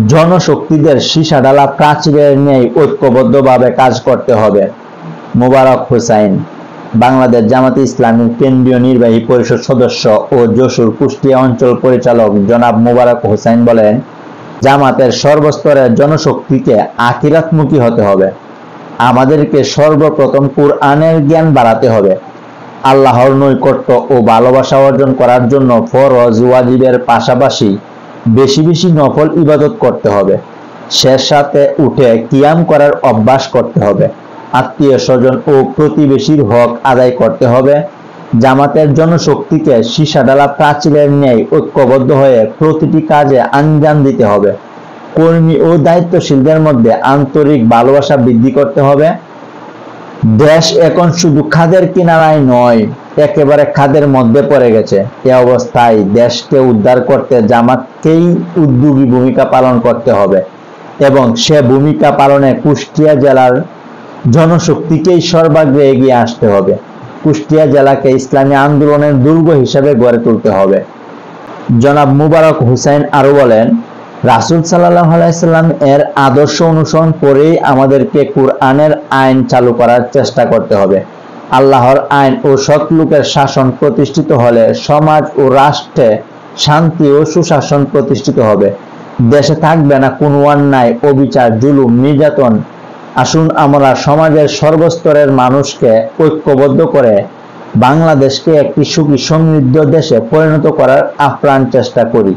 জনশক্তিদের সীসাঢালা প্রাচীরের ন্যায় ঐক্যবদ্ধভাবে কাজ করতে হবে। মোবারক হোসাইন, বাংলাদেশ জামাতে ইসলামীর কেন্দ্রীয় নির্বাহী পরিষদ সদস্য ও যশোর কুষ্টিয়া অঞ্চল পরিচালক জনাব মোবারক হোসাইন বলেন, জামাতের সর্বস্তরের জনশক্তিকে আখিরাতমুখী হতে হবে। আমাদেরকে সর্বপ্রথম কুরআনের জ্ঞান বাড়াতে হবে। আল্লাহর নৈকট্য ও ভালোবাসা অর্জন করার জন্য ফরজ ওয়াজিবের পাশাপাশি বেশি বেশি নফল ইবাদত করতে হবে। শেষ রাতে উঠে কিয়াম করার অভ্যাস করতে হবে। আত্মীয় স্বজন ও প্রতিবেশীর হক আদায় করতে হবে। জামাতের জনশক্তিকে সীসাঢালা প্রাচীরের ন্যায় ঐক্যবদ্ধ হয়ে প্রতিটি কাজে আঞ্জাম দিতে হবে। কর্মী ও দায়িত্বশীলদের মধ্যে আন্তরিক ভালোবাসা বৃদ্ধি করতে হবে। দেশ এখন শুধু খাদের কিনারায় নয়, একেবারে খাদের মধ্যে পড়ে গেছে। এ অবস্থায় দেশকে উদ্ধার করতে জামাতকেই উদ্যোগী ভূমিকা পালন করতে হবে এবং সে ভূমিকা পালনে কুষ্টিয়া জেলার জনশক্তিকেই সর্বাগ্রে এগিয়ে আসতে হবে। কুষ্টিয়া জেলাকে ইসলামী আন্দোলনের দুর্গ হিসেবে গড়ে তুলতে হবে। জনাব মোবারক হোসাইন আরো বলেন, রাসূল সাল্লাল্লাহু আলাইহি সাল্লাম এর আদর্শ অনুসরণ করেই আমাদেরকে কুরআনের আইন চালু করার চেষ্টা করতে হবে। আল্লাহর আইন ও সৎ লোকের শাসন প্রতিষ্ঠিত হলে সমাজ ও রাষ্ট্রে শান্তি ও সুশাসন প্রতিষ্ঠিত হবে। দেশে থাকবে না কোনো অন্যায়, অবিচার, জুলুম, নির্যাতন। আসুন আমরা সমাজের সর্বস্তরের মানুষকে ঐক্যবদ্ধ করে বাংলাদেশকে একটি সুখী সমৃদ্ধ দেশে পরিণত করার আপ্রাণ চেষ্টা করি।